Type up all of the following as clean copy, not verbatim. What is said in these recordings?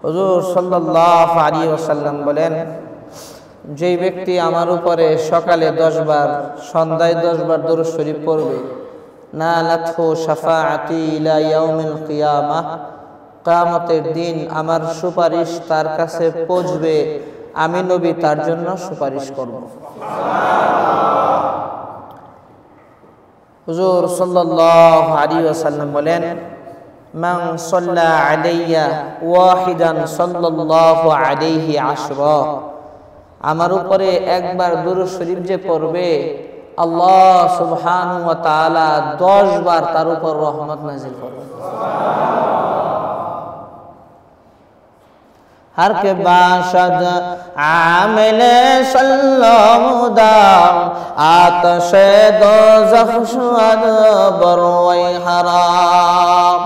হুজুর সাল্লাল্লাহু আলাইহি ওয়াসাল্লাম বলেন, যেই ব্যক্তি আমার উপরে সকালে 10 বার সন্ধ্যায় 10 বার দরুদ শরীফ পড়বে, নালাতহু শাফাআতি ইলা ইয়াউমিল কিয়ামাহ, কিয়ামতের দিন আমার সুপারিশ তার কাছে পৌঁছবে, আমি নবী তার জন্য সুপারিশ করব। হুজুর সাল্লাল্লাহু আলাইহি ওয়াসাল্লাম বলেন, মান সাল্লা আলাইয়া ওয়াহিদান সাল্লাল্লাহু আলাইহি আশরা, আমার উপরে একবার দুরূদ শরীফ যে পড়বে, আল্লাহ সুবহানাহু ওয়া তাআলা 10 বার তার উপর রহমত নাযিল করবেন। हर के बाशद आमिले सल्लमुदाम आतशे दोज़ख शुअद बरवई हराम।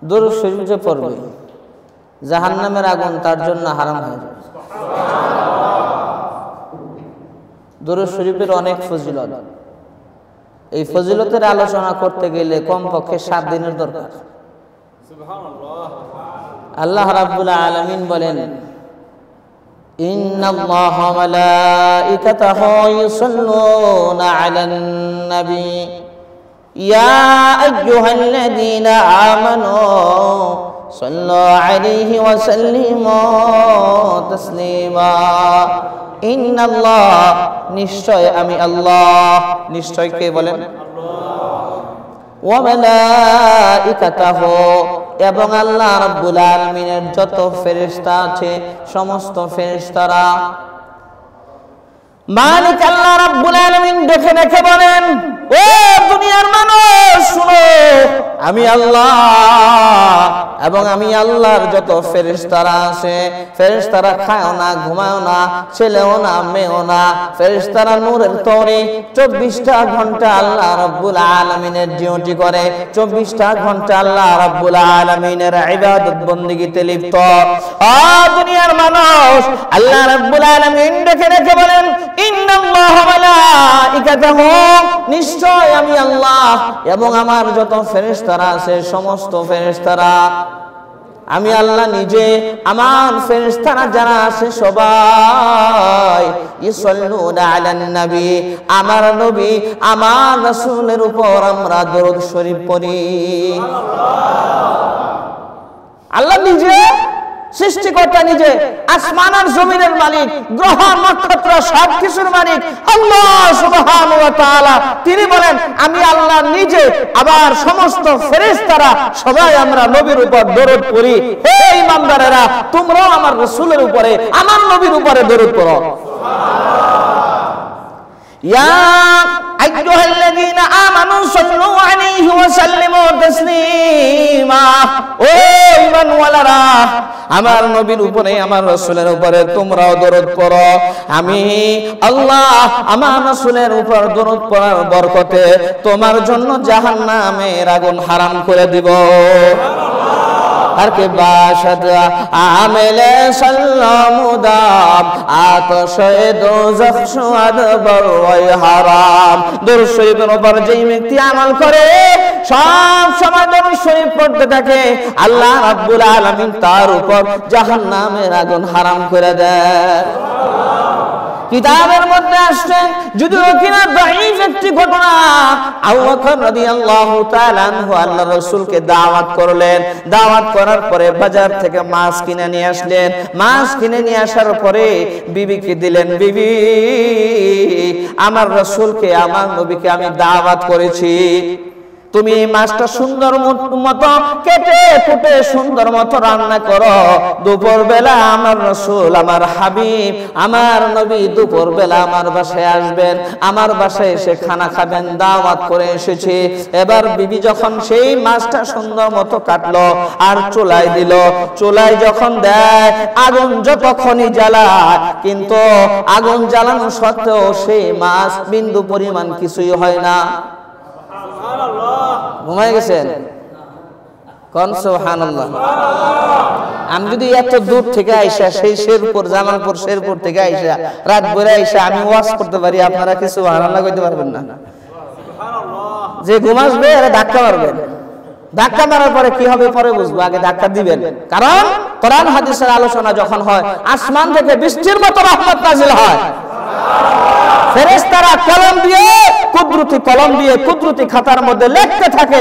दुरूद शरीफ যে পড়বে জাহান্নামের আগুন তার জন্য হারাম হয়ে যাবে। দুরূদ শরীফের অনেক ফজিলত, এই ফজিলতের আলোচনা করতে গেলে কমপক্ষে 7 দিনের দরকার। সুবহানাল্লাহ। আল্লাহ রাব্বুল আলামিন বলেন, ইন্নাল্লাহা ওয়া মালাইকাতাহু ইউসাল্লুনা আলান নবী ইয়া আইয়ুহাল্লাযীনা আমানু সাল্লু আলাইহি ওয়া সাল্লিমু তাসলিমা। ইন্নাল্লাহ, নিশ্চয় আমি আল্লাহ, নিশ্চয় কে বলেন? ওয়া মালাইকাতাহু, এবং আল্লাহ রাব্বুল আলামিনের যত ফেরেশতা আছে সমস্ত ফেরেশতারা। মালিক আল্লাহ রাব্বুল আলামিন দেখে দেখে বলেন, ও দুনিয়ার মানুষ শুনো, আমি আল্লাহ এবং আমি আল্লাহর যত ফেরেশতারা আছে, ফেরেশতারা খায়ও না, ঘুমায়ও না, ছেলেও না, মেয়েও না, ফেরেশতারা নূরের তৈরি। 24টা ঘন্টা আল্লাহ রাব্বুল আলামিনের ডিউটি করে, 24টা ঘন্টা আল্লাহ রাব্বুল আলামিনের ইবাদত বন্দেগীতে লিপ্ত। ও দুনিয়ার মানুষ, আল্লাহ রাব্বুল আলামিন দেখে দেখে বলেন, ইন্নাল্লাহা ওয়া মালাইকাতাহু, নিশ্চয় আমি আল্লাহ এবং আমার যত ফেরেশতারা আছে সমস্ত ফেরেশতারা, আমি আল্লাহ নিজে, আমার ফেরেশতারা যারা আছে সবাই ইউসাল্লুনা আলান নবী, আমার নবী আমার রাসূলের উপর আমরা দরুদ শরীফ পড়ি। আল্লাহ নিজে সৃষ্টিকর্তা, নিজে আসমান আর জমিনের মালিক, গ্রহ নক্ষত্র সবকিছুর মালিক আল্লাহ সুবহানাহু ওয়া তাআলা। তিনি বলেন, আমি আল্লাহ নিজে আবার সমস্ত ফেরেশতারা সবাই আমরা নবীর উপর দরুদ পড়ি। হে ঈমানদারেরা, তোমরাও আমার রাসূলের উপরে, আমার নবীর উপরে দরুদ পড়ো। ইয়া আইয়ুহাল্লাযীনা আমানু সাল্লু আলাইহি ওয়া সাল্লিমু তাসলিমা। ও ঈমানওয়ালারা, আমার নবীর উপরে, আমার রাসূলের উপরে তোমরাও দরুদ পড়ো। আমি আল্লাহ আমার রাসূলের উপর দরুদ পড়ার বরকতে তোমার জন্য জাহান্নামের আগুন হারাম করে দিব। हर के बाशद आमिले सल्लमुदाम आतशे दोज़ख शुअद बरवई हराम। दुरूद शरीफের উপর যেই ব্যক্তি আমল করে, সব সময় দুরূদ শরীফ পড়তে থাকে, আল্লাহ রাব্বুল আলামিন তার উপর জাহান্নামের আগুন হারাম করে দেয়। কিতাবের মধ্যে আসছে, যদিও কিনা দাঈফ একটি ঘটনা, আবু বকর রাদিয়াল্লাহু তাআলা আনহু আল্লাহর রাসূলকে দাওয়াত করলেন। দাওয়াত করার পরে বাজার থেকে মাছ কিনে নিয়ে আসলেন। মাছ কিনে নিয়ে আসার পরে বিবিকে দিলেন, বিবি আমার রাসূলকে, আমার নবীকে আমি দাওয়াত করেছি, তুমি মাছটা সুন্দর মতো কেটে কুটে সুন্দর মতো রান্না করো। দুপুর বেলা আমার রাসূল, আমার হাবিব, আমার নবী দুপুর বেলা আমার বাসায় আসবেন, আমার বাসায় এসে খানা খাবেন, দাওয়াত করে এসেছি। এবার বিবি যখন সেই মাছটা সুন্দর মতো কাটলো আর চুলায় দিল, চুলায় যখন দেয়, আগুন যতক্ষণই জ্বালায়, কিন্তু আগুন জ্বালানো সত্ত্বেও সেই মাছ বিন্দু পরিমাণ কিছুই হয় না। ঘুমাই গেছেন? কোন সুবহানাল্লাহ। আমি যদি এত দূর থেকে আইসা, সেই শেরপুর, জামালপুর শেরপুর থেকে আইসা রাত ভরে আইসা আমি ওয়াজ করতে পারি, আপনারা কি সুবহানাল্লাহ কইতে পারবেন না? যে ঘুমাসবে এরা ধাক্কা মারবেন। ধাক্কা মারার পরে কি হবে পরে বুঝবো, আগে ধাক্কা দিবেন। কারণ কোরআন হাদিসের আলোচনা যখন হয় আসমান থেকে বৃষ্টির মতো রহমত নাজিল হয়। ফেরেশতারা কলম দিয়ে কুদরতি খাতার মধ্যে লিখতে থাকে,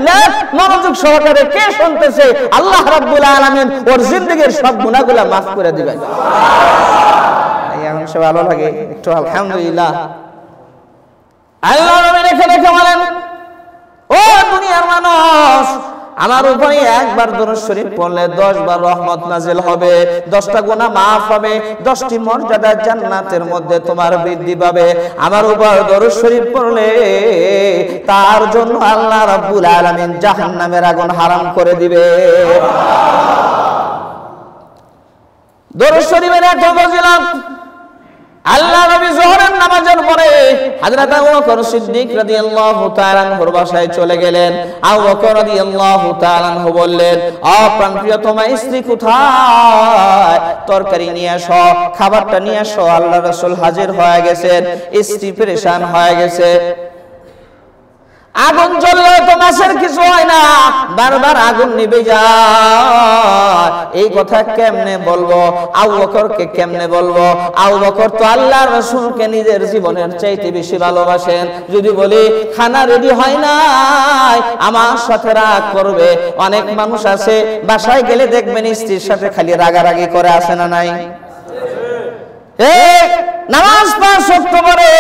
লেখ মনোযোগ সহকারে কে শুনতেছে, আল্লাহ রাব্বুল আলামিন ওর জিন্দেগীর সব গুনাহগুলো মাফ করে দিবেন। এই সব ভালো লাগে একটু আলহামদুলিল্লাহ। আল্লাহ নবী রেখে বলেন, ও দুনিয়ার মানুষ, আমার উপরে একবার দরুদ শরীফ পড়লে 10 বার রহমত নাজিল হবে, 10টা গুনাহ maaf হবে, 10টি মর্যাদা জান্নাতের মধ্যে তোমার বৃদ্ধি পাবে। আমার উপর দরুদ শরীফ পড়লে তার জন্য আল্লাহ রাব্বুল আলামিন জাহান্নামের আগুন হারাম করে দিবে। দরুদ শরীফের এত ফজিলত, আল্লাহ নবী যোহরের নামাজের পরে হযরত আবু বকর সিদ্দিক রাদিয়াল্লাহু তাআলা আনহুর বাসায় চলে গেলেন। আবু বকর রাদিয়াল্লাহু তাআলা আনহু বললেন, প্রাণপ্রিয় তোমার স্ত্রী কোথায়? তরকারি নিয়ে আসো, খাবারটা নিয়ে আসো। আল্লাহ রাসূল হাজির হয়ে গেছেন, স্ত্রী পেরেশান হয়ে গেছে। আগুন জ্বললে তো মাছের কিছু হয় না, বারবার আগুন নিভে যায়। এই কথা কেমনে বলবো? আবু বকরকে কেমনে বলবো? আবু বকর তো আল্লাহর রাসূলকে নিজের জীবনের চাইতে বেশি ভালোবাসেন। যদি বলি খানা রেডি হয় নাই, আমার সাথে রাগ করবে। অনেক মানুষ আছে বাসায় গেলে দেখবেন স্ত্রীর সাথে খালি রাগারাগি করে, আসে না নাই? নামাজ 5 ওয়াক্ত পড়ে,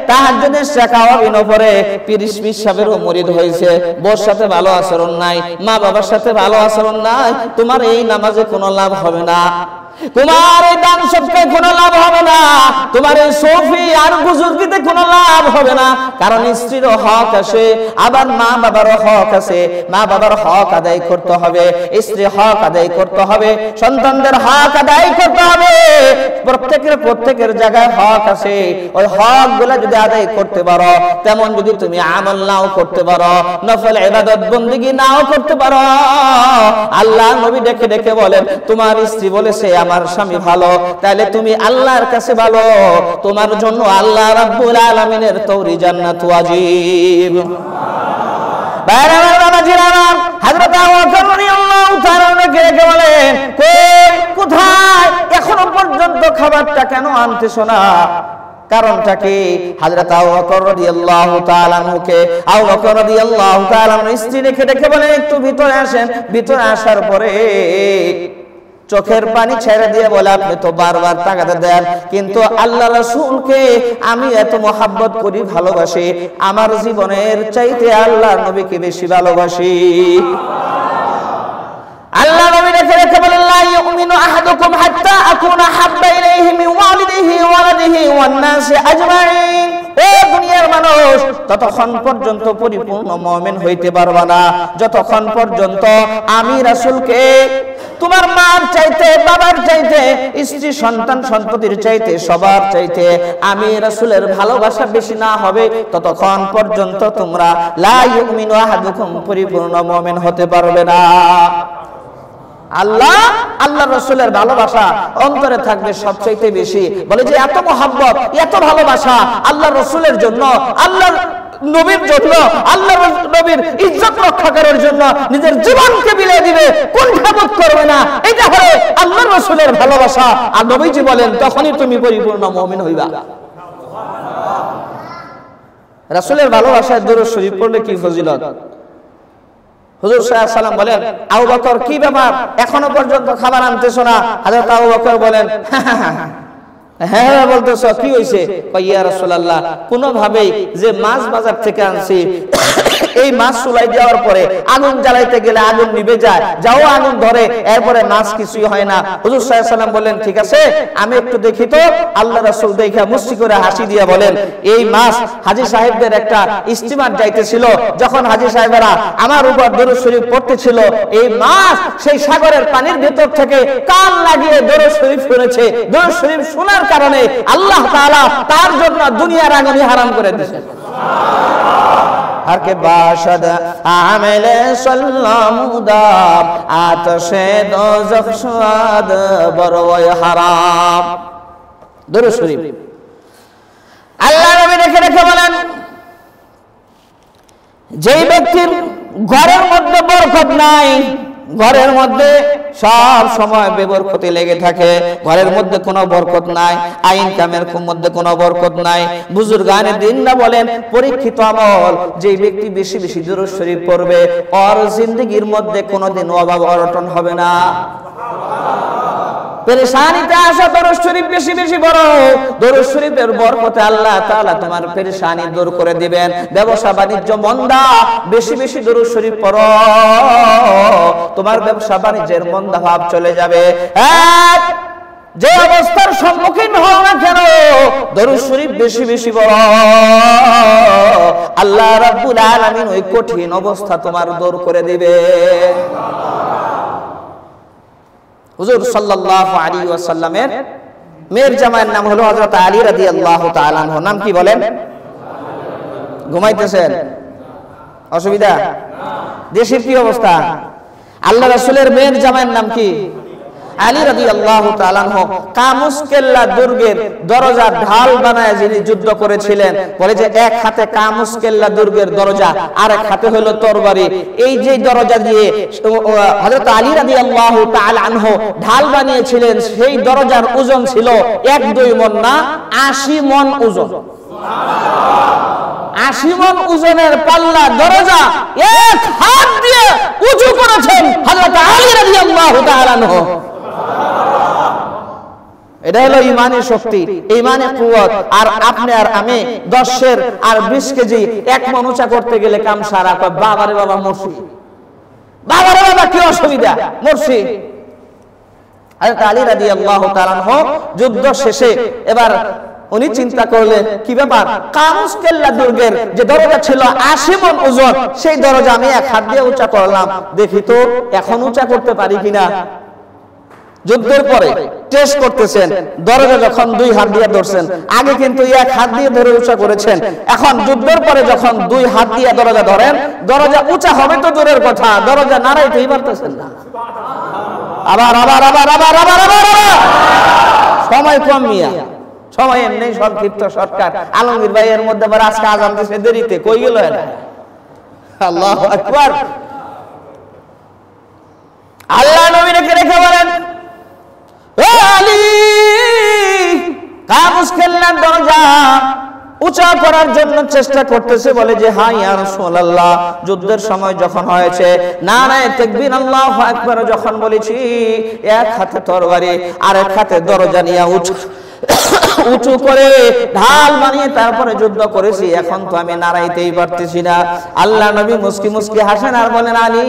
তাহাজ্জুদের শাখাওয়াবিন পড়ে, পিরিশ মিশাবেরও মুরিদ হয়েছে, বউর সাথে ভালো আচরণ নাই, মা বাবার সাথে ভালো আচরণ নাই, তোমার এই নামাজে কোনো লাভ হবে না, তোমার এই দান সদকায় কোনো লাভ হবে না, তোমার এই সফি আর বুজুর্গিতে কোনো লাভ হবে না। কারণ স্ত্রীরও হক আছে, আবার মা বাবারও হক আছে। মা বাবার হক আদায় করতে হবে, স্ত্রীর হক আদায় করতে হবে, সন্তানদের হক আদায় করতে হবে। প্রত্যেকের জায়গায় হক আছে। ওই হক গুলা যদি আদায় করতে পারো, তেমন যদি তুমি আমল নাও করতে পারো, নফল ইবাদত বন্দেগী নাও করতে পারো, আল্লাহ নবী ডেকে বলেন, তোমার স্ত্রী বলেছে আমার স্বামী ভালো, তাহলে তুমি আল্লাহর কাছে ভালো, তোমার জন্য আল্লাহ রাব্বুল আলামিনের তৌরি জান্নাত ওয়াজিব। হযরত আবু বকর রাদিয়াল্লাহু তাআলা ডেকে বলেন, কোথায়? এখনো পর্যন্ত খাবারটা কেন আনতেছো না? কারণটা কি? হযরত আবু বকর রাদিয়াল্লাহু তাআলা স্ত্রী ডেকে বলেন, একটু ভিতরে আসেন। ভিতরে আসার পরে চোখের পানি ছেড়ে দিয়ে বলে, আপনি তো বারবার তাকাতে দেন, কিন্তু আল্লাহ রাসূলকে আমি এত মহব্বত করি, ভালোবাসি, আমার জীবনের চাইতে আল্লাহর নবীকে বেশি ভালোবাসি। আল্লাহ নবী রেখে বলেন, লা ইউমিনু আহাদুকুম হাত্তা আকুনা হাব্বা ইলাইহি মিন ওয়ালিদিহি ওয়া ওয়ালাদিহি ওয়ান নাসি আজমাইন। ও দুনিয়ার মানুষ, ততক্ষণ পর্যন্ত পরিপূর্ণ মুমিন হইতে পারবা না যতক্ষণ পর্যন্ত আমি রাসূলকে তোমার মার চাইতে, বাবার চাইতে, স্ত্রী সন্তান সন্ততির চাইতে, সবার চাইতে আমি রাসূলের ভালোবাসা বেশি না হবে, ততক্ষণ পর্যন্ত তোমরা লা ইউমিনু আহাদুকুম পরিপূর্ণ মুমিন হতে পারবে না। আল্লাহ রাসূলের ভালোবাসা অন্তরে থাকবে সবচাইতে বেশি। বলে যে এত মহব্বত, এত ভালোবাসা আল্লাহ রাসূলের জন্য, আল্লাহর নবীর জন্য, আল্লাহর নবীর ইজ্জত রক্ষা করার জন্য নিজের জীবনকে বিলিয়ে দিবে, কুণ্ঠাবোধ করবে না। এটা হলো আল্লাহর রাসূলের ভালোবাসা। আর নবীজি বলেন, তখনই তুমি পরিপূর্ণ মুমিন হইবা। রাসূলের ভালোবাসায় দরুদ শরীফ পড়লে কি ফজিলত! হুজুর সাল্লাল্লাহু আলাইহি ওয়াসাল্লাম বলেন, আবু বকর কি ব্যাপার, এখনো পর্যন্ত খাবার আনতেছো না? হযরত আবু বকর বলেন, হ্যাঁ বলতেছো, কি হইছে? কই, ইয়া রাসূলুল্লাহ, কোনোভাবেই যে মাছ বাজার থেকে আনছি, এই মাছ চুলাই দেওয়ার পরে আগুন জ্বালাইতে গেলে আগুন নিভে যায়, যাও আগুন ধরে, এরপরে মাছ কিছুই হয় না। হুজুর সাল্লাল্লাহু আলাইহি ওয়াসাল্লাম বলেন, ঠিক আছে, আমি একটু দেখি তো। আল্লাহ রাসূল দেখা মুস্কি করে হাসি দিয়ে বলেন, এই মাছ হাজী সাহেবদের একটা স্টিমার যাইতেছিল, যখন হাজী সাহেবেরা আমার উপর দরুদ শরীফ পড়তেছিল, এই মাছ সেই সাগরের পানির ভিতর থেকে কান লাগিয়ে দরুদ শরীফ শুনেছে। দরুদ শরীফ শোনার কারণে আল্লাহ তাআলা তার জন্য দুনিয়ার আগুন হারাম করে দিয়েছেন। हर के बाशद आमेले सल्लामुदाब आतशे दोज़ख स्वाद बरवय हराम। दुरूद शरीफ আল্লাহ নবী রেখে বলেন, যেই ব্যক্তির ঘরের মধ্যে বরকত নাই, ঘরের মধ্যে সব সময় বেবরকতি লেগে থাকে, ঘরের মধ্যে কোনো বরকত নাই, আইন কামের মধ্যে কোনো বরকত নাই। বুজুর্গানে দিনরা বলেন পরীক্ষিত আমল, যে ব্যক্তি বেশি বেশি দুরূদ শরীফ পড়বে ওর জিন্দেগির মধ্যে কোনোদিন অভাব অনটন হবে না। পেরেশানিতে আসা দরুদ শরীফ বেশি বেশি পড়ো, দরুদ শরীফের বরকতে আল্লাহ তাআলা তোমার পেরেশানি দূর করে দিবেন। ব্যবসা বাণিজ্য মন্দা, বেশি বেশি দরুদ শরীফ পড়ো, তোমার ব্যবসা বাণিজ্যের মন্দা ভাব চলে যাবে। যে অবস্থার সম্মুখীন হও না কেন, দরুদ শরীফ বেশি বেশি পড়ো, আল্লাহ রাব্বুল আলামিন ওই কঠিন অবস্থা তোমার দূর করে দিবে। হুজুর সাল্লাল্লাহু আলাইহি ওয়াসাল্লামের মেয়ের জামাইয়ের নাম হলো হযরত আলী রাদিয়াল্লাহু তাআলা আনহু। নাম কি বলেন? ঘুমাইতেছেন? অসুবিধা? দেশের কি অবস্থা? আল্লাহ রাসূলের মেয়ের জামাইয়ের নাম কি? আলী রাদিয়াল্লাহু তাআলা আনহু। কামুসকেল্লা দুর্গের দরজা ঢাল বানায় যিনি যুদ্ধ করেছিলেন, বলে যে এক হাতে কামুসকেল্লা দুর্গের দরজা আর এক হাতে হলো তরবারি। এই যে দরজা দিয়ে হযরত আলী রাদিয়াল্লাহু তাআলা আনহু ঢাল বানিয়েছিলেন, সেই দরজার ওজন ছিল 1-2 মণ না, 80 মণ ওজন। 80 মণ ওজনের পাল্লা দরজা এক হাত দিয়ে উঁচু করেছেন হযরত আলী রাদিয়াল্লাহু তাআলা আনহু। এটা হলো ইমানের শক্তি, ইমানের কুওয়াত। আর আপনি আর আমি 10 আর 20 কেজি 1 মণ উঁচা করতে গেলে কাম সারা কয় বাবারে বাবা মরছি, বাবারে বাবা কি অসুবিধা মরছি। হযরত আলী রাদিয়াল্লাহু তাআলা আনহু যুদ্ধ শেষে এবার উনি চিন্তা করলেন কি ব্যাপার, কামুসকেল্লা দুর্গের যে দরজা ছিল 80 মণ ওজন, সেই দরজা আমি এক হাত দিয়ে উঁচা করলাম, দেখি তো এখন উঁচা করতে পারি কিনা। যুদ্ধের পরে টেস্ট করতেছেন, দরজা যখন 2 হাত দিয়ে ধরছেন, আগে কিন্তু 1 হাত দিয়ে ধরে উঁচা করেছেন, এখন যুদ্ধের পরে যখন 2 হাত দিয়ে দরজা ধরেন, দরজা উঁচা হবে তো দূরের কথা, দরজা নাড়াইতেই পারতেছেন না। আবার আবার আবার আবার আবার আবার সময় কম মিয়া, সময় এমনি সংক্ষিপ্ত শর্টকাট। আলমগীর ভাই এর মধ্যে আবার আজকে আজান দিয়েছে দেরিতে, কই গেল এটা? আল্লাহু আকবার। আল্লাহ নবী রেখে বলেন, ও আলী, কামুসকেল্লার দরজা উঁচা করার জন্য চেষ্টা করতেছে, বলে যে হ্যাঁ ইয়া রাসূলুল্লাহ, যুদ্ধের সময় যখন হয়েছে নারায়ে তাকবীর আল্লাহু আকবার যখন বলেছি, এক হাতে তরবারি আর এক হাতে দরজা নিয়ে উঁচু করে ঢাল বানিয়ে তারপরে যুদ্ধ করেছি, এখন তো আমি নাড়াইতেই পারতেছি না। আল্লাহ নবী মুস্কি মুস্কি হাসেন আর বলেন, আলী,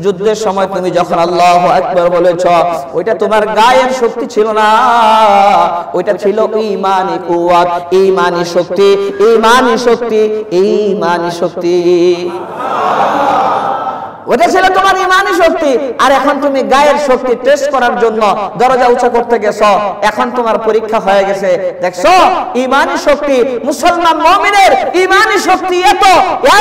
যুদ্ধের সময় তুমি যখন আল্লাহু আকবার বলেছ, ওইটা তোমার গায়ের শক্তি ছিল না, ওইটা ছিল ঈমানি কুওয়াত, ঈমানি শক্তি, ঈমানি শক্তি, ঈমানি শক্তি। ওটা ছিল তোমার ইমানি শক্তি। আর এখন তুমি গায়ের শক্তি টেস্ট করার জন্য দরজা উঁচা করতে গেছো, এখন তোমার পরীক্ষা হয়ে গেছে। দেখছো ইমানি শক্তি, মুসলমান মুমিনের ইমানি শক্তি এত,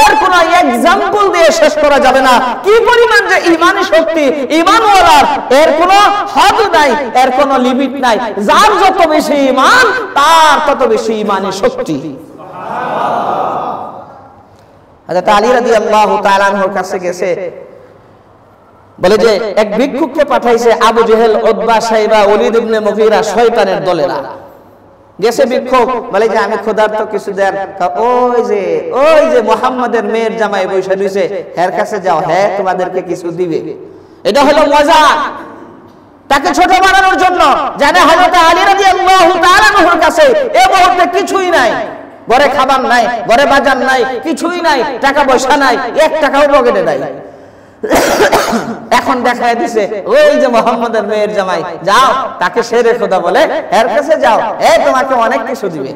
এর কোনো এক্সাম্পল দিয়ে শেষ করা যাবে না। কি পরিমাণ যে ইমানি শক্তি ঈমানওয়ালার, এর কোনো হদ নাই, এর কোনো লিমিট নাই। যার যত বেশি ঈমান তার তত বেশি ইমানি শক্তি। হযরত আলী রাদিয়াল্লাহু তাআলা আনহুর কাছে গেছে, বলে যে এক ভিক্ষুককে পাঠাইছে আবু জেহেল, উতবা, শাইবা, ওলীদ ইবনে মুগীরা, শয়তানের দলেরা। গেছে ভিক্ষুক, বলে যে আমি ক্ষুধার্ত, কিছু দেন। ওই যে মুহাম্মাদের মেয়ের জামাই বসে রইছে, এর কাছে যাও, হ্যাঁ তোমাদেরকে কিছু দিবে। এটা হলো মজা, তাকে ছোট বানানোর জন্য। জানে হযরত আলী রাদিয়াল্লাহু তাআলা আনহুর কাছে এই মুহূর্তে কিছুই নাই, ঘরে খাবার নাই, ঘরে বাজার নাই, কিছুই নাই, টাকা পয়সা নাই, 1 টাকাও পকেটে নাই। এখন দেখায় দিছে ওই যে মুহাম্মাদের মেয়ের জামাই, যাও তাকে শেরে খোদা বলে, এর কাছে যাও, তোমাকে অনেক কিছু দিবে।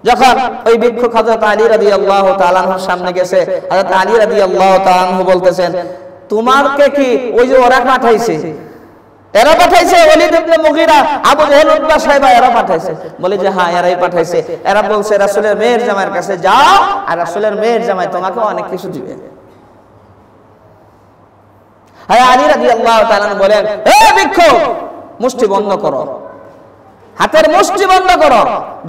যখন ওই ভিক্ষুক হযরত আলী রাদিয়াল্লাহু তাআলা আনহুর সামনে গেছে, হযরত আলী রাদিয়াল্লাহু তাআলা আনহু বলতেছেন, তোমারকে কি ওই যে ওরা পাঠাইছে, এরা পাঠাইছে, ওলীদ ইবনে মুগীরা, আবু জেহেল, উতবা, শাইবা, এরা পাঠাইছে? বলে যে হ্যাঁ এরাই পাঠাইছে। এরা বলছে রাসূলের মেয়ের জামাইয়ের কাছে যাও, আর রাসূলের মেয়ের জামাই তোমাকে অনেক কিছু দিবে। হ্যাঁ আলী রাদিয়াল্লাহু তাআলা বলেন, হে ভিক্ষুক, মুষ্টি বন্ধ করো। হাতের মুষ্টি বন্ধ করো।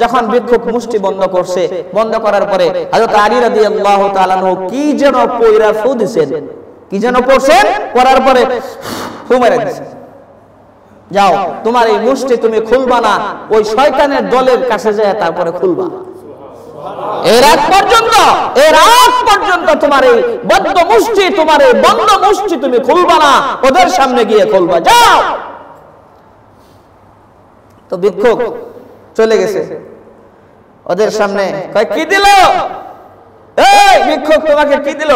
যখন ভিক্ষুক মুষ্টি বন্ধ করছে, বন্ধ করার পরে হযরত আলী রাদিয়াল্লাহু তাআলা কি যেন পয়রা ফু দিবেন, কি যেন করছেন, করার পরে ফু মেরে দিয়েছেন। যাও, তোমার এই মুষ্টি তুমি খুলবা না, ওই শয়তানের দলের কাছে যায় তারপরে খুলবা। এর আগ পর্যন্ত তোমার এই বদ্ধ মুষ্টি, তোমার এই বন্ধ মুষ্টি তুমি খুলবা না, ওদের সামনে গিয়ে খুলবা। যাও। তো ভিক্ষুক চলে গেছে ওদের সামনে, কয় কি দিল? এই ভিক্ষুক তোমাকে কি দিল?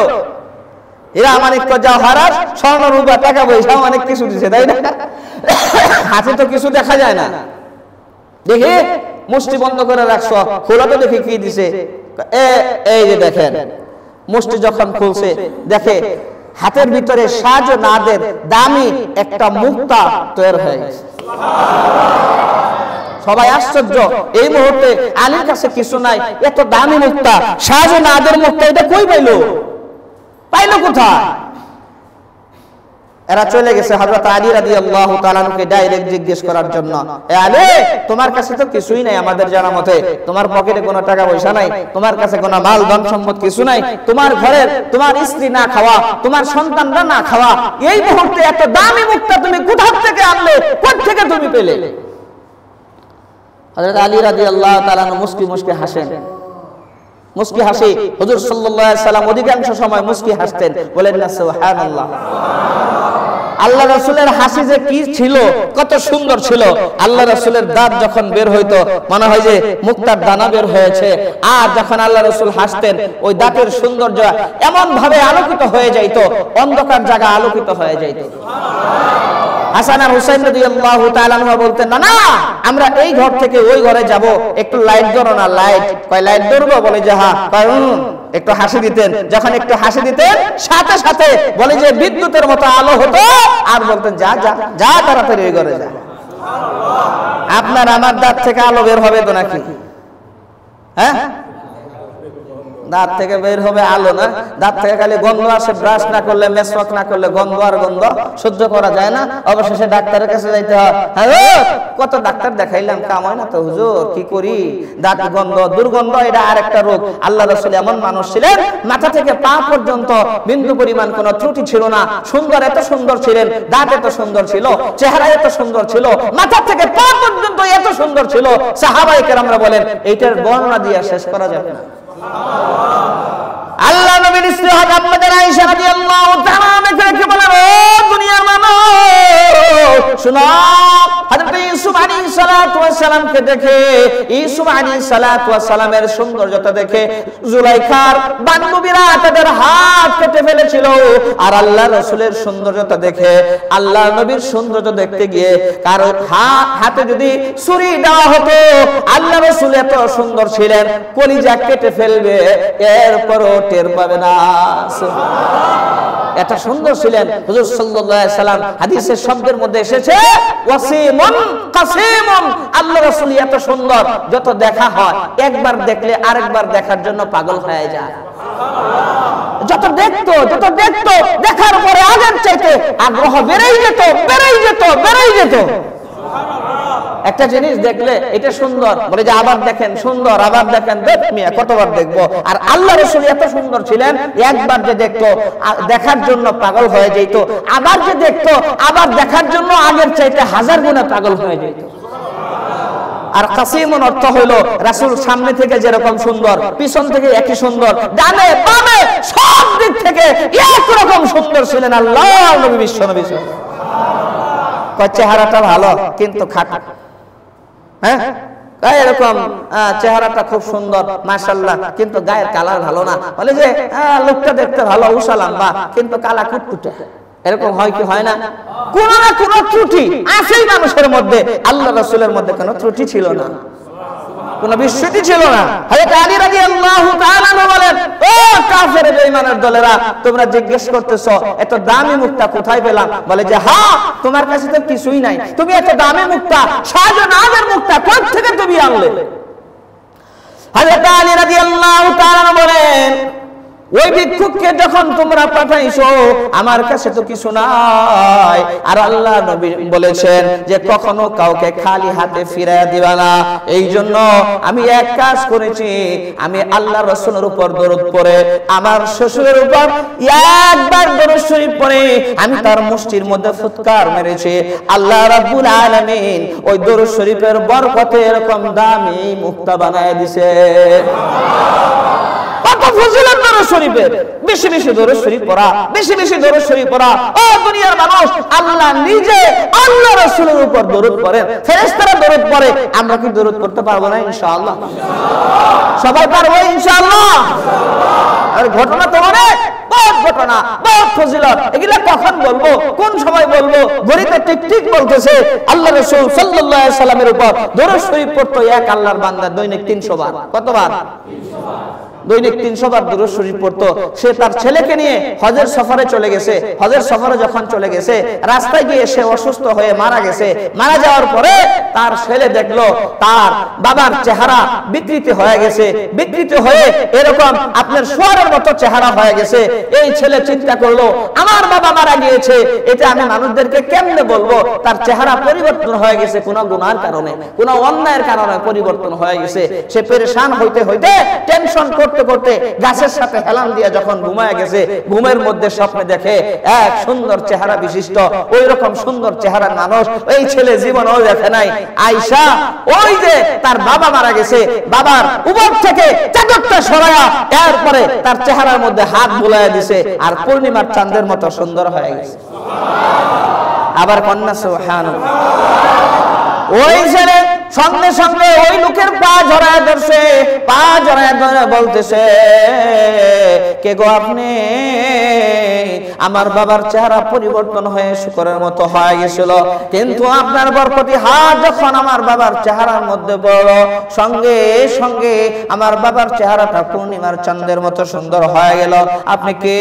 এরা মানিক্য জওহরাত, স্বর্ণ রূপা, টাকা পয়সা অনেক কিছু দিছে, তাই না? হাতে তো কিছু দেখা যায় না। দেখি মুষ্টি বন্ধ করে রাখছো, খোলা তো দেখি কি দিছে। এই যে দেখেন, মুষ্টি যখন খুলছে দেখে হাতের ভিতরে সাজ নাদের দামি একটা মুক্তা তৈরি হয়ে গেছে। সবাই আশ্চর্য, এই মুহূর্তে আলীর কাছে কিছু নাই, এত দামি মুক্তা, সাজ নাদের মুক্তা, এটা কই পাইলো কোথায়? এরা চলে গেছে হযরত আলী রাদিয়াল্লাহু তাআলা কে ডাইরেক্ট জিজ্ঞেস করার জন্য, এ আলী, তোমার কাছে তো কিছুই নাই আমাদের জানা মতে, তোমার পকেটে কোনো টাকা পয়সা নাই, তোমার কাছে কোনো মাল ধন সম্পদ কিছু নাই, তোমার ঘরের তোমার স্ত্রী না খাওয়া, তোমার সন্তানরা না খাওয়া, এই মুহূর্তে এত দামি মুক্তা তুমি কোথা থেকে আনলে, কোথা থেকে তুমি পেলে? হযরত আলী রাদিয়াল্লাহু তাআলা মুস্কি মুস্কি হাসেন। মুস্কি হাসি হুজুর সাল্লাল্লাহু আলাইহি সাল্লাম অধিকাংশ সময় মুস্কি হাসতেন, বলেন না সুবহানাল্লাহ। আল্লাহ রাসূলের হাসি যে কি ছিল, কত সুন্দর ছিল। আল্লাহ রাসূলের দাঁত যখন বের হইতো মনে হয় যে মুক্তার দানা বের হয়েছে, আর যখন আল্লাহ রাসূল হাসতেন ওই দাঁতের সৌন্দর্য এমন ভাবে আলোকিত হয়ে যাইতো, অন্ধকার জায়গা আলোকিত হয়ে যাইতো। হাসান আর হুসাইন রাদিয়াল্লাহু তাআলা বলতেন, না না, আমরা এই ঘর থেকে ওই ঘরে যাব, একটু লাইট ধরো না। লাইট? কয় লাইট ধরবো? বলে যে হ্যাঁ। একটু হাসি দিতেন, যখন একটু হাসি দিতেন সাথে সাথে বলে যে বিদ্যুতের মতো আলো হতো, আর বলতেন যা যা যা তাড়াতাড়ি ওই ঘরে যা। আপনার আমার দাঁত থেকে আলো বের হবে তো নাকি? হ্যাঁ, দাঁত থেকে বের হবে আলো না, দাঁত থেকে খালি গন্ধ আসে। ব্রাশ না করলে, মেসওয়াক না করলে গন্ধ আর গন্ধ সহ্য করা যায় না। অবশেষে ডাক্তারের কাছে যাইতে হয়। হ্যাঁ, কত ডাক্তার দেখাইলাম, কাম হয় না তো হুজুর, কি করি? দাঁত গন্ধ, দুর্গন্ধ, এটা আরেকটা রোগ। আল্লাহ রাসূল এমন মানুষ ছিলেন, মাথা থেকে পা পর্যন্ত বিন্দু পরিমাণ কোনো ত্রুটি ছিল না। সুন্দর, এত সুন্দর ছিলেন, দাঁত এত সুন্দর ছিল, চেহারা এত সুন্দর ছিল, মাথা থেকে পা পর্যন্ত এত সুন্দর ছিল। সাহাবায়ে কেরামরা বলেন এইটার বর্ণনা দিয়ে শেষ করা যাবে না। আল্লাহ নবীর স্ত্রী হযরত আয়েশা রাদিয়াল্লাহু তাআলা কে বলেন, ও দুনিয়ার মানুষ শুনো, হযরত ইউসুফ আলাইহিস সালাতু ওয়াস সালামকে দেখে, ইউসুফ আলাইহিস সালাতু ওয়াস সালামের সৌন্দর্যতা দেখে জুলাইখার বান্ধবীরা তাদের হাত কেটে ফেলেছিল। আর আল্লাহ রাসূলের সৌন্দর্যতা দেখে, আল্লাহ নবীর সৌন্দর্য দেখতে গিয়ে কারো হাতে যদি ছুরি দেওয়া হতো, আল্লাহ রাসূল এত সুন্দর ছিলেন, কলিজা কেটে ফেলবে, এরপরও টের পাবে না। এত সুন্দর ছিলেন হুজুর সাল্লাল্লাহু আলাইহি সাল্লাম। হাদিসের শব্দের মধ্যে এসেছে ওয়াসিমুন কাসিমুন। আল্লাহ রাসূল এত সুন্দর, যত দেখা হয় একবার দেখলে আরেকবার দেখার জন্য পাগল হয়ে যায়। যত দেখতো দেখার পরে আগের চাইতে আগ্রহ বেড়েই যেত। একটা জিনিস দেখলে এটা সুন্দর, বলে যে আবার দেখেন, সুন্দর, আবার দেখেন, দেখ মিয়া কতবার দেখবো। আর আল্লাহ রাসূল এত সুন্দর ছিলেন, একবার যে দেখতো দেখার জন্য পাগল হয়ে যেত, আবার যে দেখতো আবার দেখার জন্য আগের চাইতে 1000 গুণে পাগল হয়ে যেত। আর কাসিমুন অর্থ হলো রাসূল সামনে থেকে যেরকম সুন্দর, পিছন থেকে একই সুন্দর, ডানে বামে সব দিক থেকে একরকম সুন্দর ছিলেন আল্লাহর নবী, বিশ্ব নবী। চেহারাটা ভালো কিন্তু খাটো। হ্যাঁ, এরকম চেহারাটা খুব সুন্দর মাশাআল্লাহ, কিন্তু গায়ের কালার ভালো না। বলে যে লোকটা দেখতে ভালো, উষা লম্বা, কিন্তু কালা কুটকুটে। এরকম হয় কি হয় না? কোন না কোন ত্রুটি আছেই মানুষের মধ্যে। আল্লাহ রাসূলের মধ্যে কোনো ত্রুটি ছিল না, কোন বিস্মৃতি ছিল না। হযরত আলী রাদিয়াল্লাহু তাআলা বলেন, ও কাফের বেঈমানের দলেরা, তোমরা জিজ্ঞেস করতেছো এত দামি মুক্তা কোথায় পেলাম? বলে যে হ্যাঁ, তোমার কাছে তো কিছুই নাই, তুমি এত দামি মুক্তা, শাহজাহানের মুক্তা কোথা থেকে তুমি আনলে? হযরত আলী রাদিয়াল্লাহু তাআলা বলেন, ওই ভিক্ষুককে যখন তোমরা পাঠাইছো আমার কাছে তো কিছু নাই। আর আল্লাহ নবী বলেছেন যে কখনো কাউকে খালি হাতে ফিরাইয়া দিবা না। এই জন্য আমি এক কাজ করেছি, আমি আল্লাহ রাসূলের উপর দরুদ পড়ে আমার শ্বশুরের উপর একবার দরুদ শরীফ পড়ে আমি তার মুষ্টির মধ্যে ফুৎকার মেরেছি। আল্লাহ রাব্বুল আলামিন ওই দরুদ শরীফের বরকতে এরকম দামি মুক্তা বানায় দিয়েছে। কত ফজিলত দরুদ শরীফের, বেশি বেশি দরুদ শরীফ পড়া, বেশি বেশি দরুদ শরীফ পড়া। ও দুনিয়ার মানুষ, আল্লাহ নিজে আল্লাহ রাসূলের উপর দরুদ পড়েন, ফেরেশতারা দরুদ পড়ে, আমরা কি দরুদ পড়তে পারবো না? ইনশাআল্লাহ সবাই পারবো ইনশাআল্লাহ। আর ঘটনা তো অনেক, বহুত ঘটনা, বহুত ফজিলত। এগুলা কখন বলবো, কোন সময় বলবো? ঘড়িতে ঠিক ঠিক বলতেছে আল্লাহ রাসূল সাল্লাল্লাহু আলাইহি সাল্লামের উপর দরুদ শরীফ পড়তো এক আল্লাহর বান্দা দৈনিক 300 বার। কতবার? দৈনিক 300 বার দরুদ শরীফ পড়তো। সে তার ছেলেকে নিয়ে হজের সফরে চলে গেছে। হজের সফরে যখন চলে গেছে, রাস্তায় গিয়ে সে অসুস্থ হয়ে মারা গেছে। মারা যাওয়ার পরে তার ছেলে দেখলো তার বাবার চেহারা বিকৃত হয়ে গেছে, বিকৃত হয়ে এরকম আপনার শুয়োরের মতো চেহারা হয়ে গেছে। এই ছেলে চিন্তা করলো আমার বাবা মারা গিয়েছে, এটা আমি মানুষদেরকে কেমনে বলবো? তার চেহারা পরিবর্তন হয়ে গেছে কোনো গুনার কারণে, কোনো অন্যায়ের কারণে পরিবর্তন হয়ে গেছে। সে পেরেশান হইতে হইতে টেনশন করতে করতে গাছের সাথে হেলান দিয়ে যখন ঘুমায় গেছে, ঘুমের মধ্যে স্বপ্নে দেখে এক সুন্দর চেহারা বিশিষ্ট, ওই রকম সুন্দর চেহারার মানুষ এই ছেলে জীবনেও দেখে নাই। আয়েশা ওই যে তার বাবা মারা গেছে, বাবার উপর থেকে চাদরটা সরায়া এরপরে তার চেহারার মধ্যে হাত বুলাইয়া দিছে, আর পূর্ণিমার চাঁদের মতো সুন্দর হয়ে গেছে। আবার কন্যা সুবহানাল্লাহ। ওই ছেলে সঙ্গে সঙ্গে ওই লোকের পা জড়ায় ধরছে, পা জড়ায় ধরে বলতেছে কে গো আপনি? আমার বাবার চেহারা পরিবর্তন হয়ে শুকরের মতো হয়ে গেছিল, কিন্তু আপনার বরকতি হাত যখন আমার বাবার চেহারার মধ্যে পড়ল, সঙ্গে সঙ্গে আমার বাবার চেহারাটা পূর্ণিমার চাঁদের মতো সুন্দর হয়ে গেল। আপনি কে?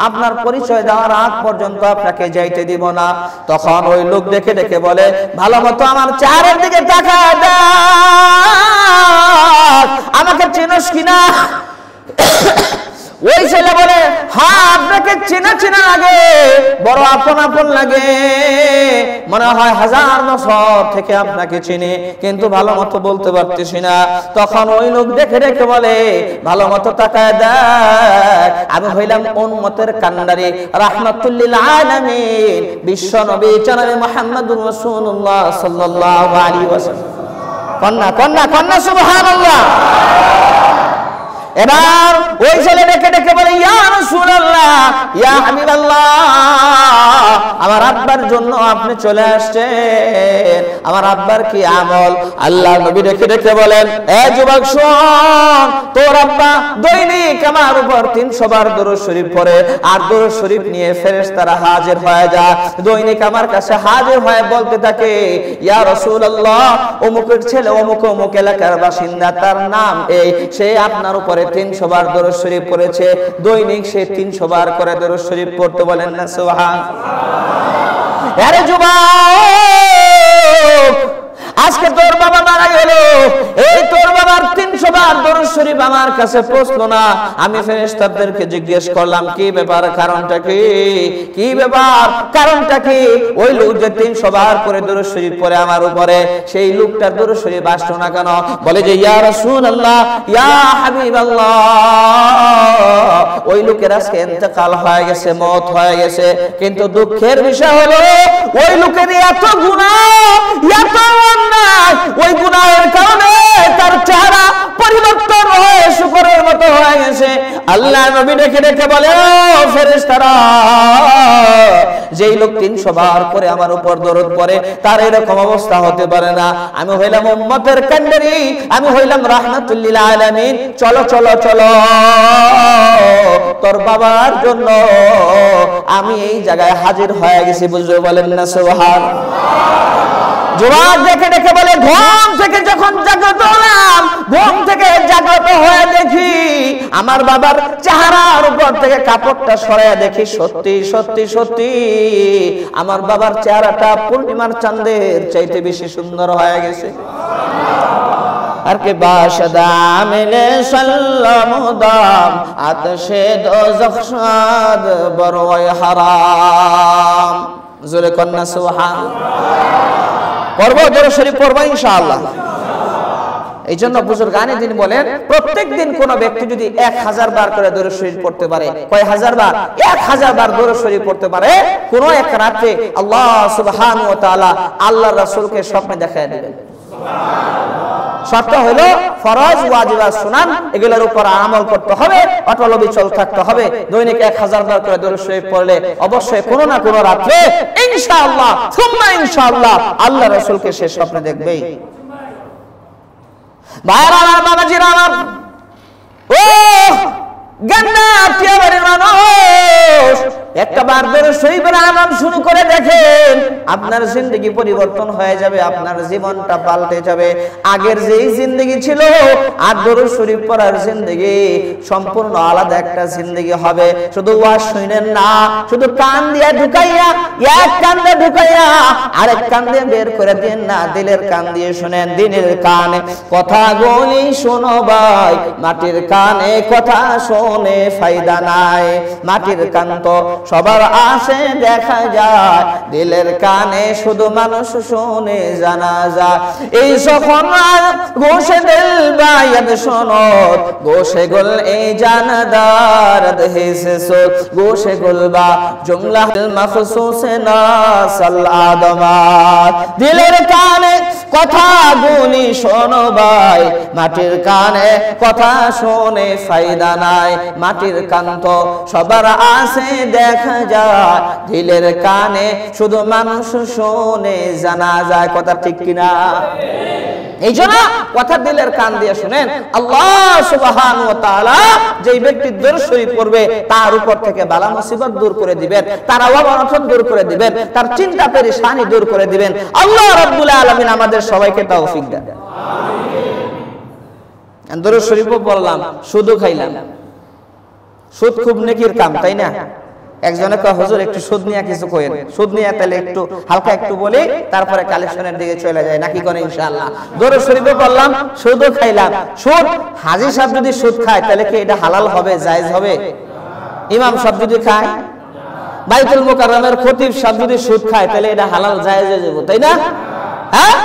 আপনার পরিচয় দেওয়ার আগ পর্যন্ত আপনাকে যাইতে দিব না। তখন ওই লোক দেখে দেখে বলে ভালো মতো আমার চেহারার দিকে তাকায় আমাকে চেনস কিনা? ওই ছেলে বলে হ্যাঁ আপনাকে চেনা চেনা লাগে, বড় আপন আপন লাগে, মনে হয় 1000 বছর থেকে আপনাকে চিনি, কিন্তু ভালো মতো বলতে পারতেছি না। তখন ওই লোক দেখে দেখে বলে ভালো মতো তাকায় দেখ, আমি হইলাম উম্মতের কান্ডারি, রাহমাতুল লিল আলামিন, বিশ্ব নবী জনাবে মুহাম্মদুর রাসূলুল্লাহ সাল্লাল্লাহু আলাইহি ওয়াসাল্লাম। কন্যা কন্যা কন্যা সুবহানাল্লাহ। এবার ওই ছেলে ডেকে ডেকে বলে ইয়া রাসূলুল্লাহ, ইয়া হাবিবাল্লাহ, আমার আব্বার জন্য আপনি চলে আসছেন, আমার আব্বার কি আমল? আল্লাহ নবী ডেকে ডেকে বলেন এ যুবক শোন, তোর আব্বা দৈনিক আমার উপর 300 বার দরুদ শরীফ পড়ে, আর দরুদ শরীফ নিয়ে ফেরেশতারা হাজির হয়ে যায়, দৈনিক আমার কাছে হাজির হয়ে বলতে থাকে ইয়া রাসূলুল্লাহ, অমুকের ছেলে অমুক অমুক এলাকার বাসিন্দা, তার নাম এই, সে আপনার উপরে 300 বার দরুদ শরীফ পড়েছে, দৈনিক সে 300 বার করে দরুদ শরীফ পড়তে, বলেন না সুবহানাল্লাহ। আরে যুবক, আজকে তোর বাবা মারা গেল, এই তোর বাবার 300 বার দরুদ শরীফ আমার কাছে পৌঁছলো না। আমি ফেরেশতাদেরকে জিজ্ঞেস করলাম কি ব্যাপার, কারণটা কি? কি ব্যাপার, কারণটা কি? ওই লোক যে 300 বার করে দরুদ শরীফ পড়ে আমার উপরে, সেই লোকটার দরুদ শরীফ আসলো না কেন? বলে যে ইয়া রাসূলুল্লাহ, ইয়া হাবিবাল্লাহ, ওই লোকের আজকে ইন্তেকাল হয়ে গেছে, মওত হয়ে গেছে, কিন্তু দুঃখের বিষয় হলো ওই লোকের এত গুনাহ, এত অন্যায়, ওই গুনাহের কারণে তার চেহারা পরিবর্তন হয়ে শুকরের মতো হয়ে গেছে। আল্লাহ নবী ডেকে ডেকে বলে ও ফেরেশতারা, যেই লোক 300 বার করে আমার উপর দরুদ পড়ে তার এরকম অবস্থা হতে পারে না। আমি হইলাম উম্মতের কান্ডারি, আমি হইলাম রাহমাতুল লিল আলামিন, চলো চলো চলো, তোর বাবার জন্য আমি এই জায়গায় হাজির হয়ে গেছি, বুঝতে বলেন না সুবহানাল্লাহ। যুবক দেখে দেখে বলে ঘুম থেকে যখন জাগ্রত হলাম, ঘুম থেকে জাগ্রত হয়ে দেখি আমার বাবার চেহারার উপর থেকে কাপড়টা সরাইয়া দেখি সত্যি সত্যি সত্যি আমার বাবার চেহারাটা পূর্ণিমার চাঁদের চাইতে বেশি সুন্দর হয়ে গেছে। আর কে বাশদা মিলে সাল্লামুদাম আতশে দোজখ শাদ বরওয়াই হারাম। জোরে কন্না সুবহানাল্লাহ। পড়ব দরুদ শরীফ পড়ব ইনশাআল্লাহ। এই জন্য বুজুর্গানে দিন বলেন প্রত্যেক দিন কোন ব্যক্তি যদি 1000 বার করে দরুদ শরীফ পড়তে পারে, কয় হাজার বার? 1000 বার দরুদ শরীফ পড়তে পারে, কোন এক রাতে আল্লাহ সুবহানাহু ওয়া তাআলা আল্লাহর রাসূলকে স্বপ্নে দেখায় দিবেন। শর্ত হলো ফরজ ওয়াজিব আর সুনান এগুলোর উপর আমল করতে হবে, অটল অবিচল থাকতে হবে। দৈনিক 1000 বার করে দরুদ শরীফ পড়লে অবশ্যই কোন না কোন রাতে ইনশাআল্লাহ সুম্মা ইনশাআল্লাহ আল্লাহর রাসূলকে সে স্বপ্নে দেখবেই। ভাইরা আমার, বাবাজিরা আমার, ও জান্নাতীয় বাড়ির মানুষ, একটা বার দরুদ শরীফের আমল শুরু করে দেখেন, আপনার জিন্দেগি পরিবর্তন হয়ে যাবে, আপনার জীবনটা পাল্টে যাবে। আগের যেই জিন্দেগি ছিল আর দরুদ শরীফ পড়ার জিন্দেগি সম্পূর্ণ আলাদা একটা জিন্দেগি হবে। শুধু ওয়াজ শুনেন না, শুধু কান দিয়ে ঢুকাইয়া, এক কান দিয়ে ঢুকাইয়া আরেক কান দিয়ে বের করে দেন না, দিলের কান দিয়ে শুনেন। দিনের কানে কথা বলি শোনো ভাই, মাটির কানে কথা শুনে ফায়দা নাই। মাটির কান তো সবার আসে দেখা যায়, দিলের কানে শুধু মানুষ শুনে জানা যায়। এই যখন গোশে দিল বায়াদ শোনো, গোশে গোল এই জানদার দেশে সো, গোশে গোল বা জুমলা মখসুস না সাল আদমাত। দিলের কানে কথা বলি শোনো ভাই, মাটির কানে কথা শুনে ফায়দা নাই। মাটির কান তো সবার আসে দেখা যায়, দিলের কানে শুধু মানুষ শুনে জানা যায়। কথা ঠিক কিনা? এই জন্য কথা দিলের কান দিয়ে শুনেন। আল্লাহ সুবহানাহু ওয়া তাআলা যেই ব্যক্তি দরুদ শরীফ পড়বে তার উপর থেকে বালা মুসিবত দূর করে দিবেন, তার অভাব-অনটন দূর করে দিবেন, তার চিন্তা পেরেশানি দূর করে দিবেন। আল্লাহ রাব্বুল আলামিন আমাদের সবাইকে তৌফিক দেন। আমিন। দরুদ শরীফও পড়লাম, সুদও খাইলাম। সুদ খুব নেকির কাম, তাই না? একজনে কয় হুজুর একটু সুদ নিয়ে কিছু কইেন। সুদ নিয়ে তাহলে একটু হালকা একটু বলি, তারপরে কালেকশনের দিকে চলে যায়, নাকি কোন ইনশাআল্লাহ। দরুদ শরীফও পড়লাম, সুদও খাইলাম। সুদ হাজী সাহেব যদি সুদ খায় তাহলে কি এটা হালাল হবে, জায়েজ হবে? ইমাম সাহেব যদি খায়, বাইতুল মুকাররমের খতিব সাহেব যদি সুদ খায় তাহলে এটা হালাল জায়েজ হয়ে যাবে, তাই না? হ্যাঁ,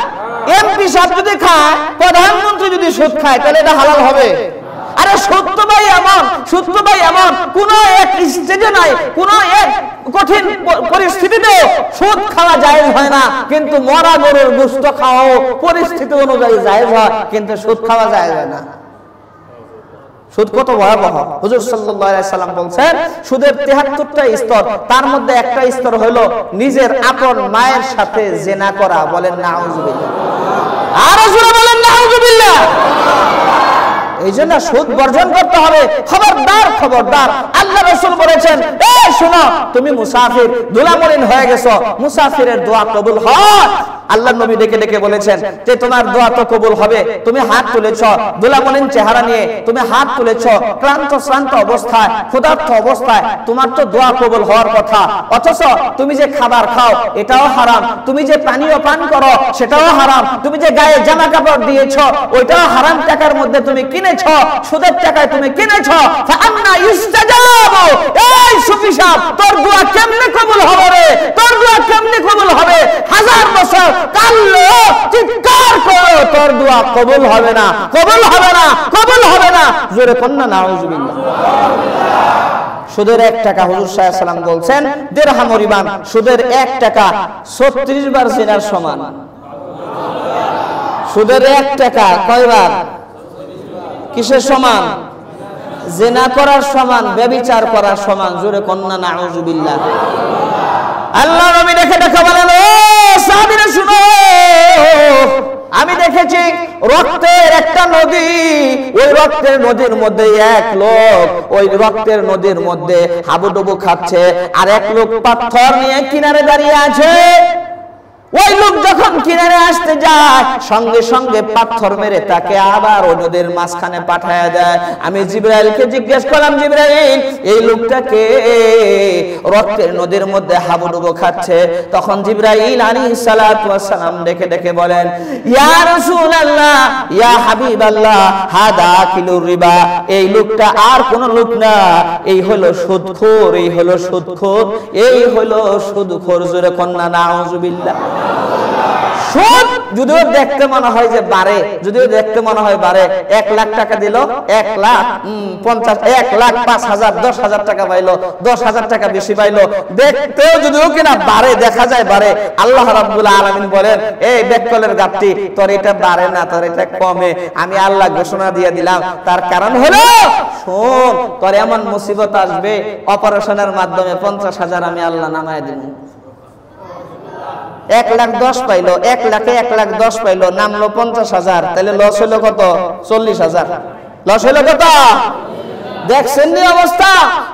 এমপি সাহেব যদি খায়, প্রধানমন্ত্রী যদি সুদ খায় তাহলে এটা হালাল হবে? আরে সত্য ভাই এমন, সত্য ভাই এমন কোন এক স্টেজে নাই, কোন এক কঠিন পরিস্থিতিতে সুদ খাওয়া জায়েজ হয় না, কিন্তু মরা গরুর গোশত খাওয়াও পরিস্থিতি অনুযায়ী জায়েজ হয়, কিন্তু সুদ খাওয়া জায়েজ হয় না। সুদ কত ভয়াবহ! হুজুর সাল্লাল্লাহু আলাইহি সাল্লাম বলেন সুদের ৭৩টা স্তর, তার মধ্যে একটা স্তর হলো নিজের আপন মায়ের সাথে জিনা করা। বলেন নাউজুবিল্লাহ। আর জোরে বলেন নাউজুবিল্লাহ। এই জন্য সুদ বর্জন করতে হবে। খবরদার, খবরদার। আল্লাহ রাসূল বলেছেন, এই শোনো, তুমি মুসাফির, দুলামরিন হয়ে গেছো, মুসাফিরের দোয়া কবুল হয়। আল্লাহর নবী ডেকে ডেকে বলেছেন যে তোমার দোয়া তো কবুল হবে, তুমি হাত তুলেছ, দুলামরিন চেহারা নিয়ে তুমি হাত তুলেছ, ক্লান্ত শ্রান্ত অবস্থায়, ক্ষুধার্ত অবস্থায়, তোমার তো দোয়া কবুল হওয়ার কথা, অথচ তুমি যে খাবার খাও এটাও হারাম, তুমি যে পানীয় পান করো সেটাও হারাম, তুমি যে গায়ে জামা কাপড় দিয়েছ ওইটাও হারাম টাকার মধ্যে তুমি কিনেছ, সুদের টাকায় তুমি কিনেছ। ফাআন্না ইস্তাজাবু, এই সুফি সাহেব, তোর দোয়া কেমনে কবুল হবে রে? তোর দোয়া কেমনে কবুল হবে? হাজার বছর কাল্লো চিৎকার করো, তোর দোয়া কবুল হবে না, কবুল হবে না, কবুল হবে না। জোরে কন্না নাউজুবিল্লাহ। সুদের 1 টাকা, হুজুর সাল্লাল্লাহু আলাইহি সাল্লাম বলছেন দিরহাম রিবান, সুদের 1 টাকা 36 বার জিনার সমান। সুদের 1 টাকা কয়বার? কিসের সমান? জিনা করার সমান, ব্যভিচার করার সমান। জোরে কন্না নাউজুবিল্লাহ। আল্লাহ নবী দেখে দেখে বলেন, ও সাহাবীরা শুনো, আমি দেখেছি রক্তের একটা নদী, ওই রক্তের নদীর মধ্যে এক লোক ওই রক্তের নদীর মধ্যে হাবুডুবু খাচ্ছে, আর এক লোক পাথর নিয়ে কিনারে দাঁড়িয়ে আছে। ওই লোক যখন কিনারে আসতে যেতে যায় সঙ্গে সঙ্গে পাথর মেরে তাকে আবার ওই নদীর মাঝখানে পাঠায়া দেয়। আমি জিবরাইলকে জিজ্ঞেস করলাম, জিবরাইল এই লোকটাকে রক্তের নদীর মধ্যে হাবুডুবু খাচ্ছে। তখন জিবরাইল আলাইহিস সালাতু ওয়াস সালাম ডেকে ডেকে বলেন, ইয়া রাসূলুল্লাহ, ইয়া হাবিবাল্লাহ, হাদা কিলুর রিবা, এই লোকটা আর কোন লোক না, এই হলো সুদখোর, এই হলো সুদখোর, এই হলো সুদখোর। জোরে কন্না নাউজুবিল্লাহ। সুদ যদিও দেখতে মনে হয় যে বাড়ে, যদিও দেখতে মনে হয় বাড়ে, 1 লাখ টাকা দিল, 1,50,000 10,000 টাকা পাইলো, 10,000 টাকা বেশি পাইলো, দেখতেও যদিও কিনা বাড়ে, দেখা যায় বাড়ে। আল্লাহ রাব্বুল আলামিন বলেন, এই বেককলের গাপটি, তোর এটা বাড়ে না, তোর এটা কমে। আমি আল্লাহ ঘোষণা দিয়ে দিলাম, তার কারণ হলো শোন, তোর এমন মুসিবত আসবে, অপারেশনের মাধ্যমে 50,000 আমি আল্লাহ নামায় দিব। 1,10,000 পাইলো, 1,10,000 পাইলো, নামলো 50,000, তাহলে লস হলো কত? 40,000। লস হলো কত? দেখছেন নি অবস্থা?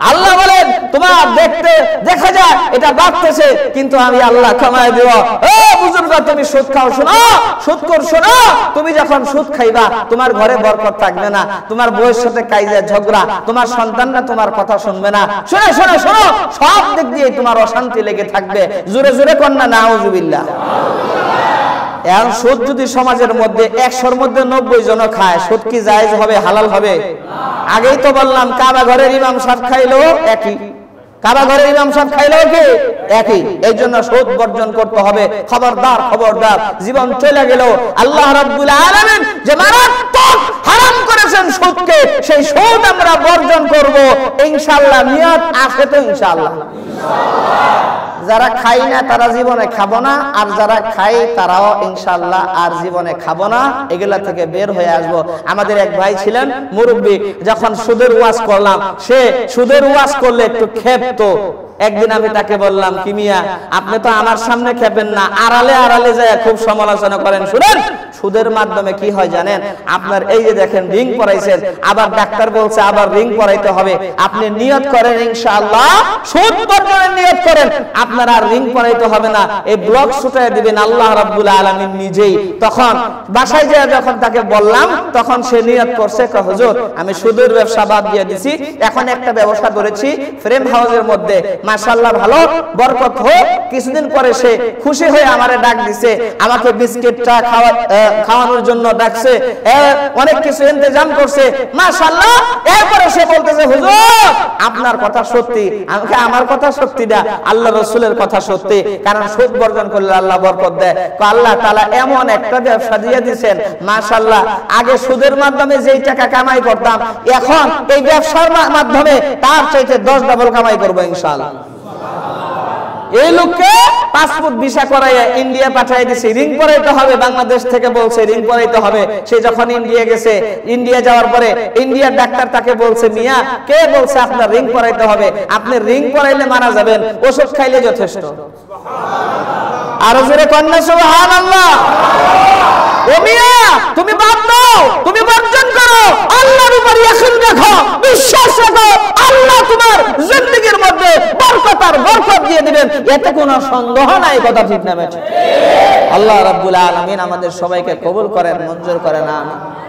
আল্লাহ বলেন তোমার দেখতে দেখা যায় এটা বাড়তেছে, কিন্তু আমি আল্লাহ কমায় দেব। ও বুজুর্গ, তুমি সুদ খাও, শোনো, সুদ কর, শোনো, তুমি যখন সুদ খাইবা তোমার ঘরে বরকত থাকবে না, তোমার বউয়ের সাথে কাইজা ঝগড়া, তোমার সন্তানরা তোমার কথা শুনবে না, শোনো শোনো শোনো, সব দিক দিয়ে তোমার অশান্তি লেগে থাকবে। জোরে জোরে কন্না নাউজুবিল্লাহ। এখন সুদ যদি সমাজের মধ্যে 100-র মধ্যে 90 জন খায়, সুদ কি জায়েজ হবে, হালাল হবে? আগেই তো বললাম, কাবা ঘরের ইমাম সাহেব খাইলো একই, কাবা ঘরের ইমাম সাহেব খাইলো কি একই। এই জন্য সুদ বর্জন করতে হবে। খবরদার খবরদার, জীবন চলে গেল, আল্লাহ রাব্বুল আলামিন যে মারাত্মক হারাম করেছেন সুদকে, সেই সুদ আমরা বর্জন করব ইনশাআল্লাহ। নিয়ত আছে তো ইনশাআল্লাহ? যারা খাই না তারা জীবনে খাবো না, আর যারা খাই তারাও ইনশাআল্লাহ আর জীবনে খাবো না, এগুলা থেকে বের হয়ে আসবো। আমাদের এক ভাই ছিলেন মুরব্বী, যখন সুদের ওয়াজ করলাম, সে সুদের ওয়াজ করলে একটু খেপতো। একদিন আমি তাকে বললাম, কি মিয়া, আপনি তো আমার সামনে খেপেন না, আড়ালে আড়ালে যায় খুব সমালোচনা করেন। শুনেন, সুদের মাধ্যমে কি হয় জানেন? আপনার এই যে দেখেন রিং পরাইছেন, আবার ডাক্তার বলছে আবার রিং পরাইতে হবে, আপনি নিয়ত করেন ইনশাআল্লাহ সুদ বর্জনের নিয়ত করেন, আপনার আর রিং পরাইতে হবে না, এই ব্লক ছুটায় দিবেন আল্লাহ রাব্বুল আলামিন নিজেই। তখন বাসায় যায় যখন তাকে বললাম, তখন সে নিয়ত করছে, হুজুর আমি সুদের ব্যবসা বাদ দিয়ে দিছি, এখন একটা ব্যবসা করেছি ফ্রেম হাউসের মধ্যে, মাশাআল্লাহ ভালো বরকত হোক। কিছুদিন পরে সে খুশি হয়ে আমারে ডাক দিছে, আমাকে বিস্কিটটা খাওয়ানোর জন্য ডাকছে, অনেক কিছু ইন্তজাম করছে, মাশাআল্লাহ। এরপরে সে বলতেছে, হুজুর আপনার কথা সত্যি, আমাকে আমার কথা সত্যি না, আল্লাহ রাসূলের কথা সত্যি, কারণ সুদ বর্জন করলে আল্লাহ বরকত দেয়। আল্লাহ তাআলা এমন একটা ব্যবসা দিয়ে দিবেন, মাশাআল্লাহ। আগে সুদের মাধ্যমে যেই টাকা কামাই করতাম, এখন এই ব্যবসার মাধ্যমে তার চাইতে 10 ডাবল কামাই করব ইনশাআল্লাহ। এই লোককে পাসপোর্ট ভিসা করাইয়া ইন্ডিয়া পাঠিয়ে দিছে, রিং পরাইতে হবে, বাংলাদেশ থেকে বলছে রিং পরাইতে হবে। সে যখন ইন্ডিয়া গেছে, ইন্ডিয়া যাওয়ার পরে ইন্ডিয়ার ডাক্তার তাকে বলছে, মিয়া কে বলছে আপনার রিং পরাইতে হবে, আপনি রিং পরাইলে মারা যাবেন, ওষুধ খাইলে যথেষ্ট। আর জোরে কন্যা সুবহানাল্লাহ। ও মিয়া তুমি বাদ দাও, তুমি বর্জন করো, আল্লাহর উপর ইয়াকিন রাখো, বিশ্বাস রাখো, আল্লাহ তোমার জিন্দেগীর মধ্যে বরকত আর বরকত দিয়ে দিবেন, এতে কোনো সন্দেহ নাই। কথা ঠিক না? আল্লাহ রাব্বুল আলামিন আমাদের সবাইকে কবুল করেন, মঞ্জুর করেন, আমিন।